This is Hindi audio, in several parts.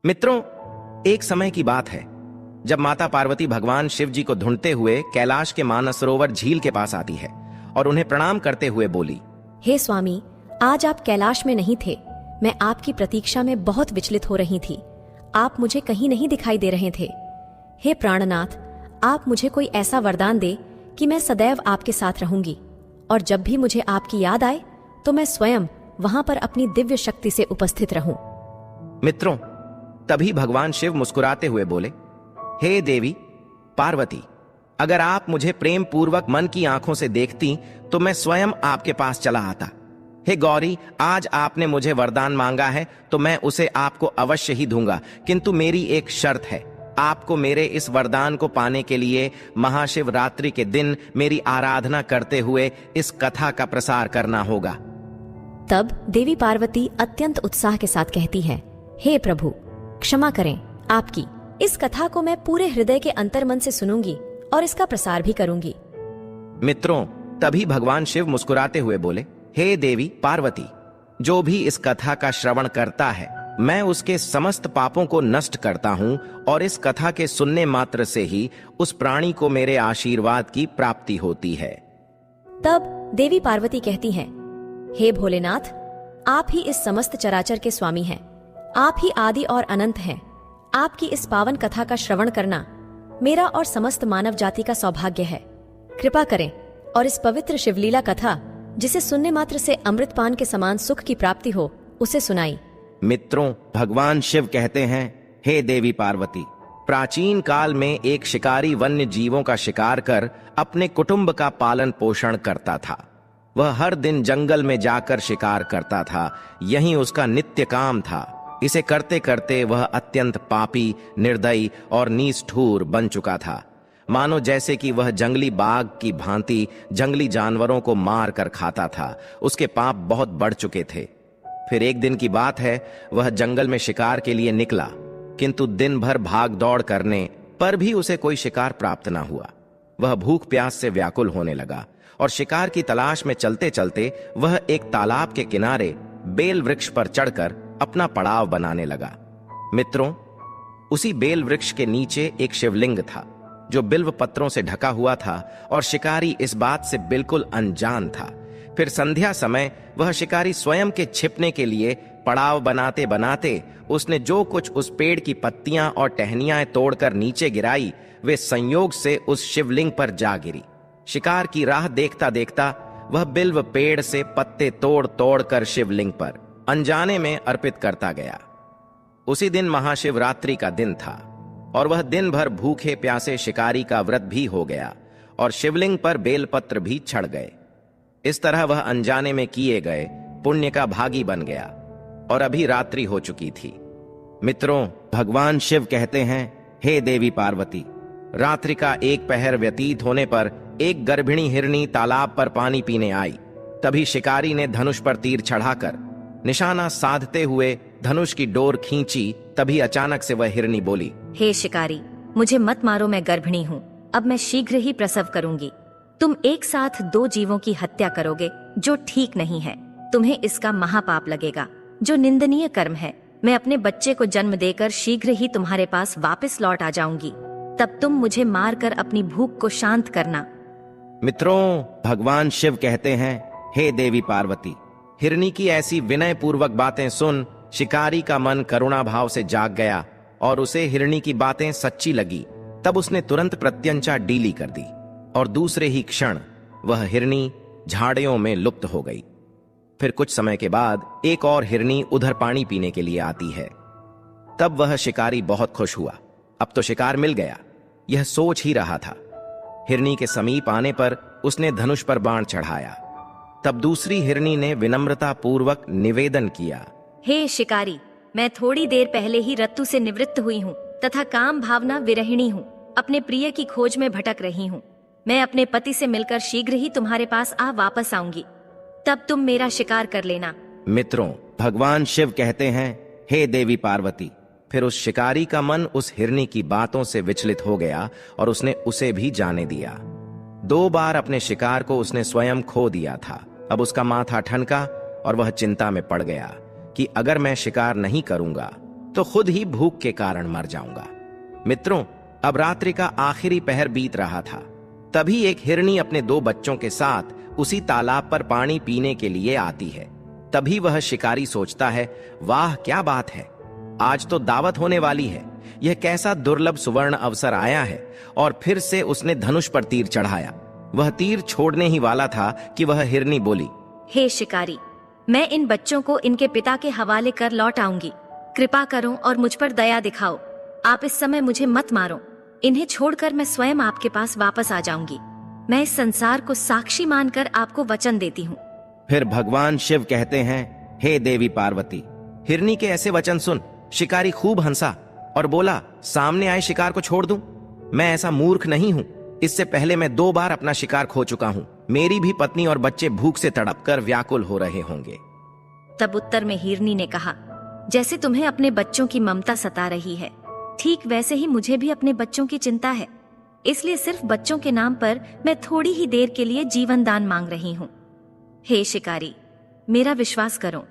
मित्रों, एक समय की बात है जब माता पार्वती भगवान शिव जी को ढूंढते हुए कैलाश के मानसरोवर झील के पास आती है और उन्हें प्रणाम करते हुए बोली, हे स्वामी, आज आप कैलाश में नहीं थे। मैं आपकी प्रतीक्षा में बहुत विचलित हो रही थी। आप मुझे कहीं नहीं दिखाई दे रहे थे। हे प्राणनाथ, आप मुझे कोई ऐसा वरदान दे कि मैं सदैव आपके साथ रहूंगी, और जब भी मुझे आपकी याद आए तो मैं स्वयं वहां पर अपनी दिव्य शक्ति से उपस्थित रहूं। मित्रों, तभी भगवान शिव मुस्कुराते हुए बोले, हे देवी पार्वती, अगर आप मुझे प्रेम पूर्वक मन की आंखों से देखती तो मैं स्वयं आपके पास चला आता। हे गौरी, आज आपने मुझे वरदान मांगा है तो मैं उसे आपको अवश्य ही दूंगा, किंतु मेरी एक शर्त है। आपको मेरे इस वरदान को पाने के लिए महाशिवरात्रि के दिन मेरी आराधना करते हुए इस कथा का प्रसार करना होगा। तब देवी पार्वती अत्यंत उत्साह के साथ कहती है, हे प्रभु, क्षमा करें, आपकी इस कथा को मैं पूरे हृदय के अंतर्मन से सुनूंगी और इसका प्रसार भी करूंगी। मित्रों, तभी भगवान शिव मुस्कुराते हुए बोले, हे देवी पार्वती, जो भी इस कथा का श्रवण करता है मैं उसके समस्त पापों को नष्ट करता हूं और इस कथा के सुनने मात्र से ही उस प्राणी को मेरे आशीर्वाद की प्राप्ति होती है। तब देवी पार्वती कहती हैं, हे भोलेनाथ, आप ही इस समस्त चराचर के स्वामी हैं। आप ही आदि और अनंत हैं। आपकी इस पावन कथा का श्रवण करना मेरा और समस्त मानव जाति का सौभाग्य है। कृपा करें और इस पवित्र शिवलीला कथा, जिसे सुनने मात्र से अमृतपान के समान सुख की प्राप्ति हो, उसे सुनाई। मित्रों, भगवान शिव कहते हैं, हे देवी पार्वती, प्राचीन काल में एक शिकारी वन्य जीवों का शिकार कर अपने कुटुंब का पालन पोषण करता था। वह हर दिन जंगल में जाकर शिकार करता था। यही उसका नित्य काम था। इसे करते करते वह अत्यंत पापी, निर्दयी और निष्ठुर बन चुका था। मानो जैसे कि वह जंगली बाघ की भांति जंगली जानवरों को मार कर खाता था। उसके पाप बहुत बढ़ चुके थे। फिर एक दिन की बात है, वह जंगल में शिकार के लिए निकला, किंतु दिन भर भाग दौड़ करने पर भी उसे कोई शिकार प्राप्त न हुआ। वह भूख प्यास से व्याकुल होने लगा और शिकार की तलाश में चलते चलते वह एक तालाब के किनारे बेल वृक्ष पर चढ़कर अपना पड़ाव बनाने लगा। मित्रों, उसी बेल वृक्ष के नीचे एक शिवलिंग था जो बिल्व पत्रों से ढका हुआ था और शिकारी इस बात से बिल्कुल अनजान था। फिर संध्या समय वह शिकारी स्वयं के छिपने के लिए पड़ाव बनाते बनाते उसने जो कुछ उस पेड़ की पत्तियां और टहनियां तोड़कर नीचे गिराई, वे संयोग से उस शिवलिंग पर जा गिरी। शिकार की राह देखता देखता वह बिल्व पेड़ से पत्ते तोड़ तोड़ कर शिवलिंग पर अनजाने में अर्पित करता गया। उसी दिन महाशिवरात्रि का दिन था और वह दिन भर भूखे प्यासे शिकारी का व्रत भी हो गया और शिवलिंग पर बेलपत्र भी चढ़ गए। इस तरह वह अनजाने में किए गए पुण्य का भागी बन गया और अभी रात्रि हो चुकी थी। मित्रों, भगवान शिव कहते हैं, हे देवी पार्वती, रात्रि का एक पहर व्यतीत होने पर एक गर्भिणी हिरनी तालाब पर पानी पीने आई। तभी शिकारी ने धनुष पर तीर चढ़ाकर निशाना साधते हुए धनुष की डोर खींची। तभी अचानक से वह हिरनी बोली, हे शिकारी, मुझे मत मारो, मैं गर्भिणी हूँ। अब मैं शीघ्र ही प्रसव करूंगी। तुम एक साथ 2 जीवों की हत्या करोगे, जो ठीक नहीं है। तुम्हें इसका महापाप लगेगा, जो निंदनीय कर्म है। मैं अपने बच्चे को जन्म देकर शीघ्र ही तुम्हारे पास वापस लौट आ जाऊंगी। तब तुम मुझे मारकर अपनी भूख को शांत करना। मित्रों, भगवान शिव कहते हैं, हे देवी पार्वती, हिरनी की ऐसी विनय पूर्वक बातें सुन शिकारी का मन करुणा भाव से जाग गया और उसे हिरनी की बातें सच्ची लगी। तब उसने तुरंत प्रत्यंचा डीली कर दी और दूसरे ही क्षण वह हिरनी झाड़ियों में लुप्त हो गई। फिर कुछ समय के बाद एक और हिरनी उधर पानी पीने के लिए आती है। तब वह शिकारी बहुत खुश हुआ। अब तो शिकार मिल गया, यह सोच ही रहा था। हिरनी के समीप आने पर उसने धनुष पर बाण चढ़ाया। तब दूसरी हिरनी ने विनम्रता पूर्वक निवेदन किया, हे शिकारी, मैं थोड़ी देर पहले ही रत्तु से निवृत्त हुई हूँ तथा काम भावना विरहिणी हूँ। अपने प्रिय की खोज में भटक रही हूँ। मैं अपने पति से मिलकर शीघ्र ही तुम्हारे पास वापस आऊंगी। तब तुम मेरा शिकार कर लेना। मित्रों, भगवान शिव कहते हैं, हे देवी पार्वती, फिर उस शिकारी का मन उस हिरनी की बातों से विचलित हो गया और उसने उसे भी जाने दिया। 2 बार अपने शिकार को उसने स्वयं खो दिया था। अब उसका माथा ठनका और वह चिंता में पड़ गया कि अगर मैं शिकार नहीं करूंगा तो खुद ही भूख के कारण मर जाऊंगा। मित्रों, अब रात्रि का आखिरी पहर बीत रहा था। तभी एक हिरनी अपने 2 बच्चों के साथ उसी तालाब पर पानी पीने के लिए आती है। तभी वह शिकारी सोचता है, वाह क्या बात है, आज तो दावत होने वाली है। यह कैसा दुर्लभ सुवर्ण अवसर आया है। और फिर से उसने धनुष पर तीर चढ़ाया। वह तीर छोड़ने ही वाला था कि वह हिरनी बोली, हे शिकारी, मैं इन बच्चों को इनके पिता के हवाले कर लौट आऊंगी। कृपा करो और मुझ पर दया दिखाओ। आप इस समय मुझे मत मारो। इन्हें छोड़कर मैं स्वयं आपके पास वापस आ जाऊंगी। मैं इस संसार को साक्षी मानकर आपको वचन देती हूँ। फिर भगवान शिव कहते हैं, हे देवी पार्वती, हिरनी के ऐसे वचन सुन। शिकारी खूब हंसा और बोला, सामने आए शिकार को छोड़ दूं? मैं ऐसा मूर्ख नहीं हूं। इससे पहले मैं 2 बार अपना शिकार खो चुका हूं। मेरी भी पत्नी और बच्चे भूख से तड़पकर व्याकुल हो रहे होंगे। तब उत्तर में हिरनी ने कहा, जैसे तुम्हें अपने बच्चों की ममता सता रही है, ठीक वैसे ही मुझे भी अपने बच्चों की चिंता है। इसलिए सिर्फ बच्चों के नाम पर मैं थोड़ी ही देर के लिए जीवन दान मांग रही हूँ। हे शिकारी, मेरा विश्वास करो,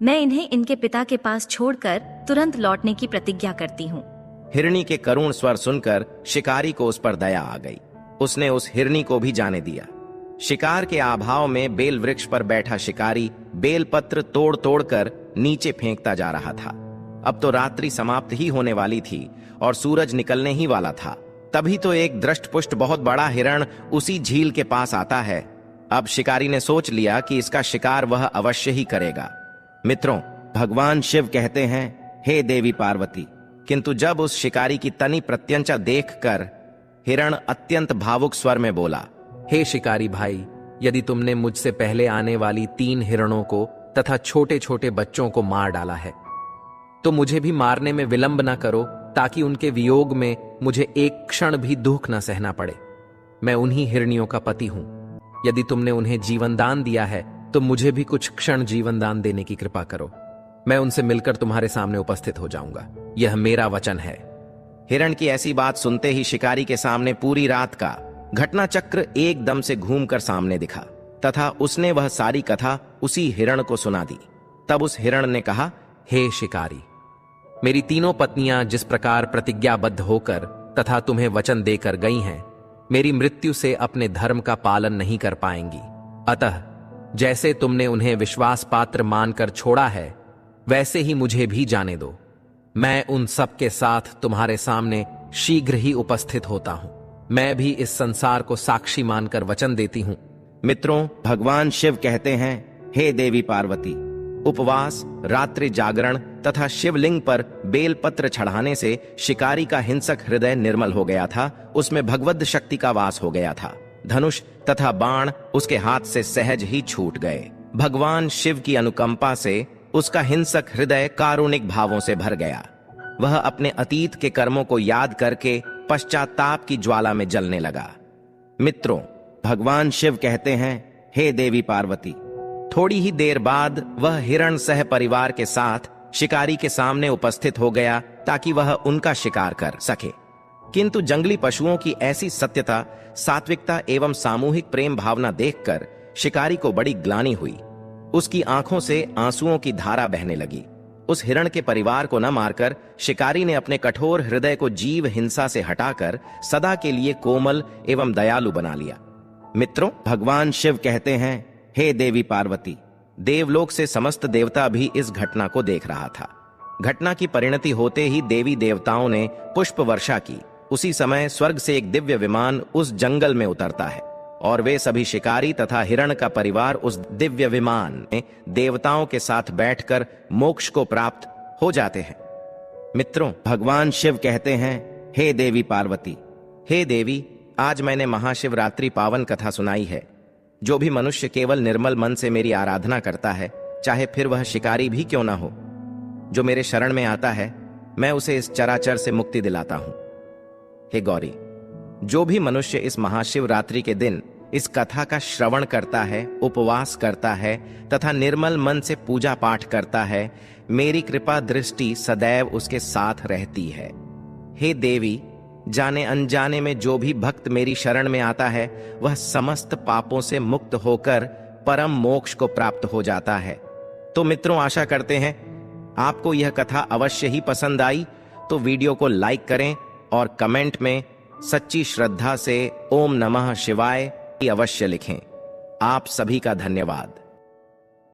मैं इन्हें इनके पिता के पास छोड़कर तुरंत लौटने की प्रतिज्ञा करती हूँ। हिरनी के करुण स्वर सुनकर शिकारी को उस पर दया आ गई। उसने उस हिरनी को भी जाने दिया। शिकार के अभाव में बेल वृक्ष पर बैठा शिकारी बेलपत्र तोड़ तोड़कर नीचे फेंकता जा रहा था। अब तो रात्रि समाप्त ही होने वाली थी और सूरज निकलने ही वाला था। तभी तो एक दृष्टपुष्ट बहुत बड़ा हिरण उसी झील के पास आता है। अब शिकारी ने सोच लिया कि इसका शिकार वह अवश्य ही करेगा। मित्रों, भगवान शिव कहते हैं, हे देवी पार्वती, किंतु जब उस शिकारी की तनी प्रत्यंचा देखकर हिरण अत्यंत भावुक स्वर में बोला, हे शिकारी भाई, यदि तुमने मुझसे पहले आने वाली 3 हिरणों को तथा छोटे छोटे बच्चों को मार डाला है, तो मुझे भी मारने में विलंब न करो, ताकि उनके वियोग में मुझे एक क्षण भी दुख न सहना पड़े। मैं उन्हीं हिरनियों का पति हूं। यदि तुमने उन्हें जीवन दान दिया है, तो मुझे भी कुछ क्षण जीवन दान देने की कृपा करो। मैं उनसे मिलकर तुम्हारे सामने उपस्थित हो जाऊंगा। यह मेरा वचन है। हिरण की ऐसी बात सुनते ही शिकारी के सामने पूरी रात का घटना चक्र एकदम से घूमकर सामने दिखा तथा उसने वह सारी कथा उसी हिरण को सुना दी। तब उस हिरण ने कहा, हे शिकारी, मेरी 3 पत्नियां जिस प्रकार प्रतिज्ञाबद्ध होकर तथा तुम्हें वचन देकर गई हैं, मेरी मृत्यु से अपने धर्म का पालन नहीं कर पाएंगी। अतः जैसे तुमने उन्हें विश्वास पात्र मानकर छोड़ा है, वैसे ही मुझे भी जाने दो। मैं उन सब के साथ तुम्हारे सामने शीघ्र ही उपस्थित होता हूं। मैं भी इस संसार को साक्षी मानकर वचन देती हूं। मित्रों, भगवान शिव कहते हैं, हे देवी पार्वती, उपवास, रात्रि जागरण तथा शिवलिंग पर बेलपत्र चढ़ाने से शिकारी का हिंसक हृदय निर्मल हो गया था। उसमें भगवद शक्ति का वास हो गया था। धनुष तथा बाण उसके हाथ से सहज ही छूट गए। भगवान शिव की अनुकंपा से उसका हिंसक हृदय कारुणिक भावों से भर गया। वह अपने अतीत के कर्मों को याद करके पश्चाताप की ज्वाला में जलने लगा। मित्रों, भगवान शिव कहते हैं, हे देवी पार्वती, थोड़ी ही देर बाद वह हिरण सह परिवार के साथ शिकारी के सामने उपस्थित हो गया ताकि वह उनका शिकार कर सके। किंतु जंगली पशुओं की ऐसी सत्यता, सात्विकता एवं सामूहिक प्रेम भावना देखकर शिकारी को बड़ी ग्लानि हुई। उसकी आंखों से आंसुओं की धारा बहने लगी। उस हिरण के परिवार को न मारकर शिकारी ने अपने कठोर हृदय को जीव हिंसा से हटाकर सदा के लिए कोमल एवं दयालु बना लिया। मित्रों, भगवान शिव कहते हैं, हे देवी पार्वती, देवलोक से समस्त देवता भी इस घटना को देख रहा था। घटना की परिणति होते ही देवी देवताओं ने पुष्प वर्षा की। उसी समय स्वर्ग से एक दिव्य विमान उस जंगल में उतरता है और वे सभी शिकारी तथा हिरण का परिवार उस दिव्य विमान में देवताओं के साथ बैठकर मोक्ष को प्राप्त हो जाते हैं। मित्रों, भगवान शिव कहते हैं, हे देवी पार्वती, हे देवी, आज मैंने महाशिवरात्रि पावन कथा सुनाई है। जो भी मनुष्य केवल निर्मल मन से मेरी आराधना करता है, चाहे फिर वह शिकारी भी क्यों ना हो, जो मेरे शरण में आता है, मैं उसे इस चराचर से मुक्ति दिलाता हूं। हे गौरी, जो भी मनुष्य इस महाशिवरात्रि के दिन इस कथा का श्रवण करता है, उपवास करता है तथा निर्मल मन से पूजा पाठ करता है, मेरी कृपा दृष्टि सदैव उसके साथ रहती है। हे देवी, जाने अनजाने में जो भी भक्त मेरी शरण में आता है, वह समस्त पापों से मुक्त होकर परम मोक्ष को प्राप्त हो जाता है। तो मित्रों, आशा करते हैं आपको यह कथा अवश्य ही पसंद आई तो वीडियो को लाइक करें और कमेंट में सच्ची श्रद्धा से ओम नमः शिवाय अवश्य लिखें। आप सभी का धन्यवाद।